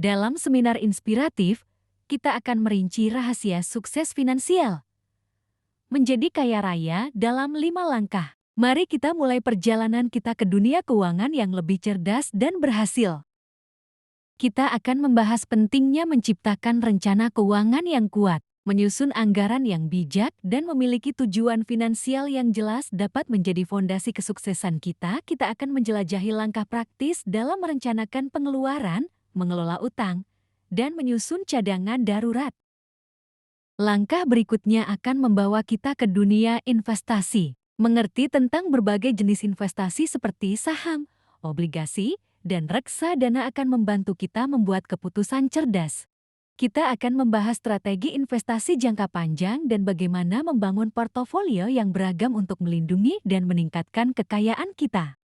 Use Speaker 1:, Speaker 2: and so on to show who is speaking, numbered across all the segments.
Speaker 1: Dalam seminar inspiratif, kita akan merinci rahasia sukses finansial. Menjadi kaya raya dalam 5 langkah. Mari kita mulai perjalanan kita ke dunia keuangan yang lebih cerdas dan berhasil. Kita akan membahas pentingnya menciptakan rencana keuangan yang kuat, menyusun anggaran yang bijak, dan memiliki tujuan finansial yang jelas dapat menjadi fondasi kesuksesan kita. Kita akan menjelajahi langkah praktis dalam merencanakan pengeluaran, mengelola utang, dan menyusun cadangan darurat. Langkah berikutnya akan membawa kita ke dunia investasi. Mengerti tentang berbagai jenis investasi seperti saham, obligasi, dan reksadana akan membantu kita membuat keputusan cerdas. Kita akan membahas strategi investasi jangka panjang dan bagaimana membangun portofolio yang beragam untuk melindungi dan meningkatkan kekayaan kita.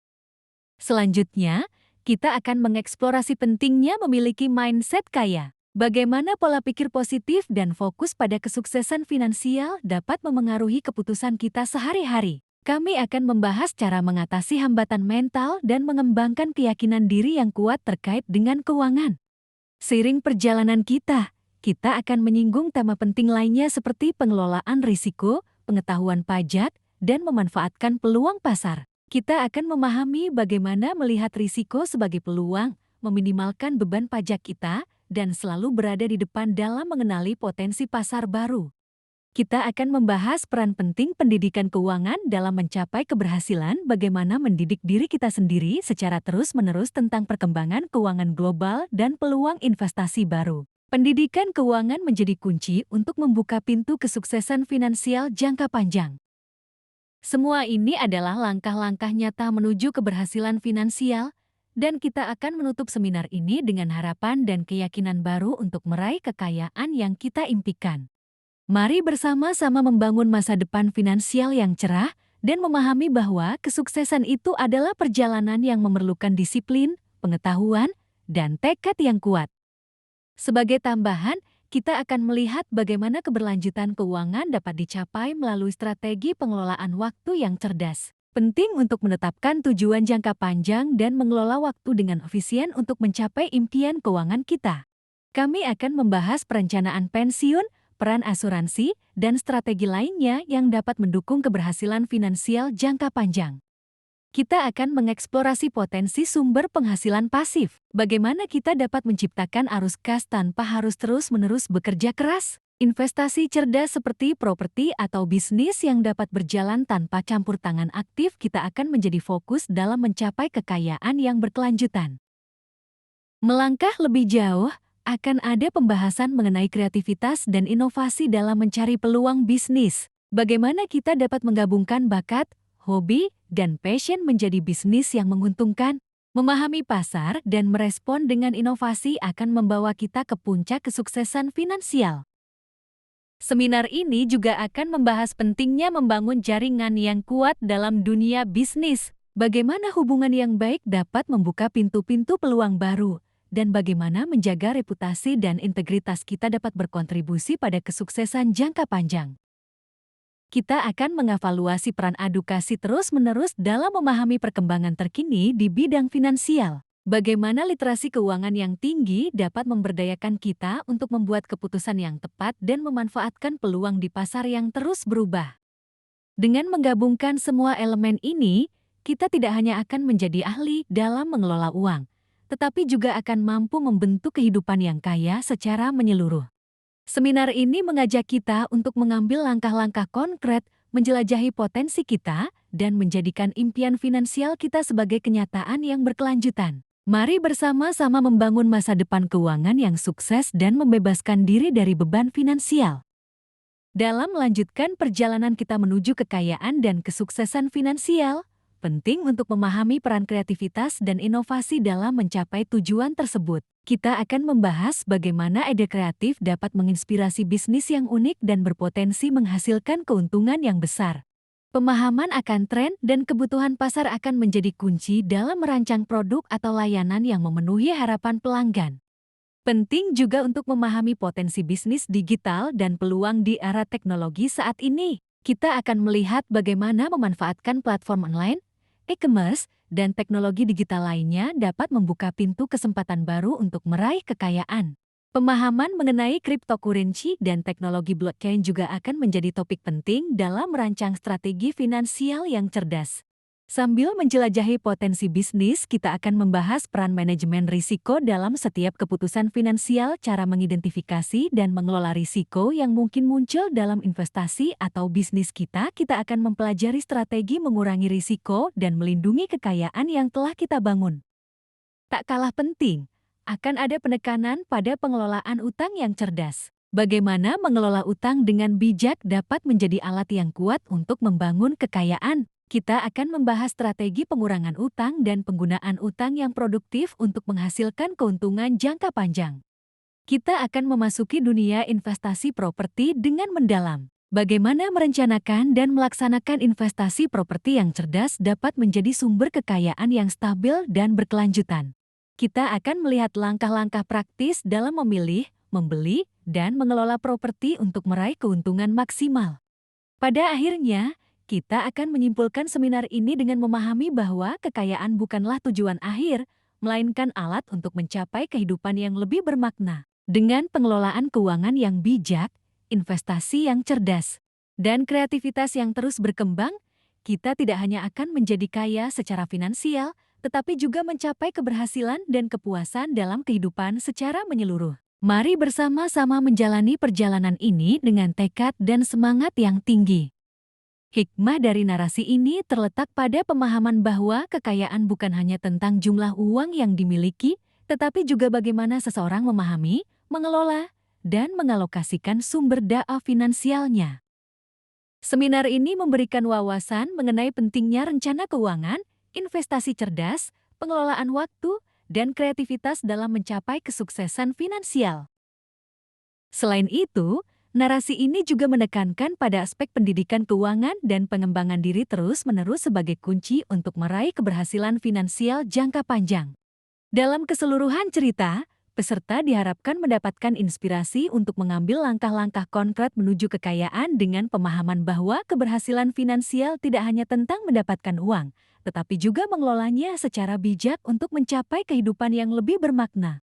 Speaker 1: Selanjutnya, kita akan mengeksplorasi pentingnya memiliki mindset kaya. Bagaimana pola pikir positif dan fokus pada kesuksesan finansial dapat memengaruhi keputusan kita sehari-hari. Kami akan membahas cara mengatasi hambatan mental dan mengembangkan keyakinan diri yang kuat terkait dengan keuangan. Seiring perjalanan kita akan menyinggung tema penting lainnya seperti pengelolaan risiko, pengetahuan pajak, dan memanfaatkan peluang pasar. Kita akan memahami bagaimana melihat risiko sebagai peluang, meminimalkan beban pajak kita, dan selalu berada di depan dalam mengenali potensi pasar baru. Kita akan membahas peran penting pendidikan keuangan dalam mencapai keberhasilan, bagaimana mendidik diri kita sendiri secara terus-menerus tentang perkembangan keuangan global dan peluang investasi baru. Pendidikan keuangan menjadi kunci untuk membuka pintu kesuksesan finansial jangka panjang. Semua ini adalah langkah-langkah nyata menuju keberhasilan finansial, dan kita akan menutup seminar ini dengan harapan dan keyakinan baru untuk meraih kekayaan yang kita impikan. Mari bersama-sama membangun masa depan finansial yang cerah dan memahami bahwa kesuksesan itu adalah perjalanan yang memerlukan disiplin, pengetahuan, dan tekad yang kuat. Sebagai tambahan, kita akan melihat bagaimana keberlanjutan keuangan dapat dicapai melalui strategi pengelolaan waktu yang cerdas. Penting untuk menetapkan tujuan jangka panjang dan mengelola waktu dengan efisien untuk mencapai impian keuangan kita. Kami akan membahas perencanaan pensiun, peran asuransi, dan strategi lainnya yang dapat mendukung keberhasilan finansial jangka panjang. Kita akan mengeksplorasi potensi sumber penghasilan pasif. Bagaimana kita dapat menciptakan arus kas tanpa harus terus-menerus bekerja keras? Investasi cerdas seperti properti atau bisnis yang dapat berjalan tanpa campur tangan aktif kita akan menjadi fokus dalam mencapai kekayaan yang berkelanjutan. Melangkah lebih jauh, akan ada pembahasan mengenai kreativitas dan inovasi dalam mencari peluang bisnis. Bagaimana kita dapat menggabungkan bakat, hobi, dan passion menjadi bisnis yang menguntungkan? Memahami pasar dan merespon dengan inovasi akan membawa kita ke puncak kesuksesan finansial. Seminar ini juga akan membahas pentingnya membangun jaringan yang kuat dalam dunia bisnis. Bagaimana hubungan yang baik dapat membuka pintu-pintu peluang baru, dan bagaimana menjaga reputasi dan integritas kita dapat berkontribusi pada kesuksesan jangka panjang. Kita akan mengevaluasi peran edukasi terus-menerus dalam memahami perkembangan terkini di bidang finansial. Bagaimana literasi keuangan yang tinggi dapat memberdayakan kita untuk membuat keputusan yang tepat dan memanfaatkan peluang di pasar yang terus berubah. Dengan menggabungkan semua elemen ini, kita tidak hanya akan menjadi ahli dalam mengelola uang, tetapi juga akan mampu membentuk kehidupan yang kaya secara menyeluruh. Seminar ini mengajak kita untuk mengambil langkah-langkah konkret, menjelajahi potensi kita, dan menjadikan impian finansial kita sebagai kenyataan yang berkelanjutan. Mari bersama-sama membangun masa depan keuangan yang sukses dan membebaskan diri dari beban finansial. Dalam melanjutkan perjalanan kita menuju kekayaan dan kesuksesan finansial, penting untuk memahami peran kreativitas dan inovasi dalam mencapai tujuan tersebut. Kita akan membahas bagaimana ide kreatif dapat menginspirasi bisnis yang unik dan berpotensi menghasilkan keuntungan yang besar. Pemahaman akan tren dan kebutuhan pasar akan menjadi kunci dalam merancang produk atau layanan yang memenuhi harapan pelanggan. Penting juga untuk memahami potensi bisnis digital dan peluang di era teknologi saat ini. Kita akan melihat bagaimana memanfaatkan platform online, e-commerce, dan teknologi digital lainnya dapat membuka pintu kesempatan baru untuk meraih kekayaan. Pemahaman mengenai cryptocurrency dan teknologi blockchain juga akan menjadi topik penting dalam merancang strategi finansial yang cerdas. Sambil menjelajahi potensi bisnis, kita akan membahas peran manajemen risiko dalam setiap keputusan finansial, cara mengidentifikasi dan mengelola risiko yang mungkin muncul dalam investasi atau bisnis kita. Kita akan mempelajari strategi mengurangi risiko dan melindungi kekayaan yang telah kita bangun. Tak kalah penting, akan ada penekanan pada pengelolaan utang yang cerdas. Bagaimana mengelola utang dengan bijak dapat menjadi alat yang kuat untuk membangun kekayaan. Kita akan membahas strategi pengurangan utang dan penggunaan utang yang produktif untuk menghasilkan keuntungan jangka panjang. Kita akan memasuki dunia investasi properti dengan mendalam. Bagaimana merencanakan dan melaksanakan investasi properti yang cerdas dapat menjadi sumber kekayaan yang stabil dan berkelanjutan. Kita akan melihat langkah-langkah praktis dalam memilih, membeli, dan mengelola properti untuk meraih keuntungan maksimal. Pada akhirnya, kita akan menyimpulkan seminar ini dengan memahami bahwa kekayaan bukanlah tujuan akhir, melainkan alat untuk mencapai kehidupan yang lebih bermakna. Dengan pengelolaan keuangan yang bijak, investasi yang cerdas, dan kreativitas yang terus berkembang, kita tidak hanya akan menjadi kaya secara finansial, tetapi juga mencapai keberhasilan dan kepuasan dalam kehidupan secara menyeluruh. Mari bersama-sama menjalani perjalanan ini dengan tekad dan semangat yang tinggi. Hikmah dari narasi ini terletak pada pemahaman bahwa kekayaan bukan hanya tentang jumlah uang yang dimiliki, tetapi juga bagaimana seseorang memahami, mengelola, dan mengalokasikan sumber daya finansialnya. Seminar ini memberikan wawasan mengenai pentingnya rencana keuangan, investasi cerdas, pengelolaan waktu, dan kreativitas dalam mencapai kesuksesan finansial. Selain itu, narasi ini juga menekankan pada aspek pendidikan keuangan dan pengembangan diri terus-menerus sebagai kunci untuk meraih keberhasilan finansial jangka panjang. Dalam keseluruhan cerita, peserta diharapkan mendapatkan inspirasi untuk mengambil langkah-langkah konkret menuju kekayaan dengan pemahaman bahwa keberhasilan finansial tidak hanya tentang mendapatkan uang, tetapi juga mengelolanya secara bijak untuk mencapai kehidupan yang lebih bermakna.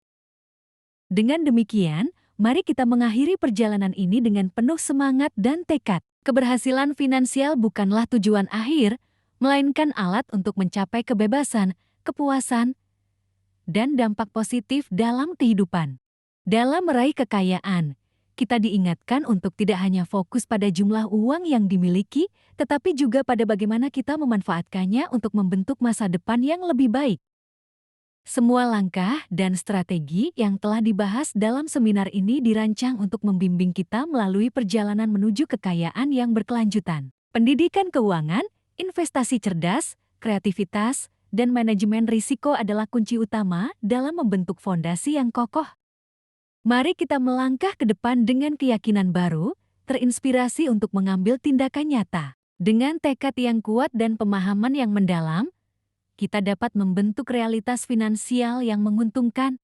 Speaker 1: Dengan demikian, mari kita mengakhiri perjalanan ini dengan penuh semangat dan tekad. Keberhasilan finansial bukanlah tujuan akhir, melainkan alat untuk mencapai kebebasan, kepuasan, dan dampak positif dalam kehidupan. Dalam meraih kekayaan, kita diingatkan untuk tidak hanya fokus pada jumlah uang yang dimiliki, tetapi juga pada bagaimana kita memanfaatkannya untuk membentuk masa depan yang lebih baik. Semua langkah dan strategi yang telah dibahas dalam seminar ini dirancang untuk membimbing kita melalui perjalanan menuju kekayaan yang berkelanjutan. Pendidikan keuangan, investasi cerdas, kreativitas, dan manajemen risiko adalah kunci utama dalam membentuk fondasi yang kokoh. Mari kita melangkah ke depan dengan keyakinan baru, terinspirasi untuk mengambil tindakan nyata. Dengan tekad yang kuat dan pemahaman yang mendalam, kita dapat membentuk realitas finansial yang menguntungkan.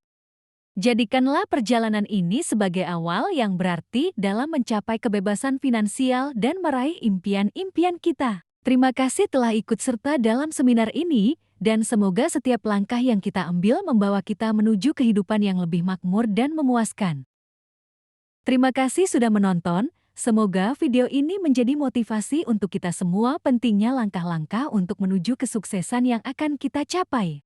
Speaker 1: Jadikanlah perjalanan ini sebagai awal yang berarti dalam mencapai kebebasan finansial dan meraih impian-impian kita. Terima kasih telah ikut serta dalam seminar ini, dan semoga setiap langkah yang kita ambil membawa kita menuju kehidupan yang lebih makmur dan memuaskan. Terima kasih sudah menonton. Semoga video ini menjadi motivasi untuk kita semua pentingnya langkah-langkah untuk menuju kesuksesan yang akan kita capai.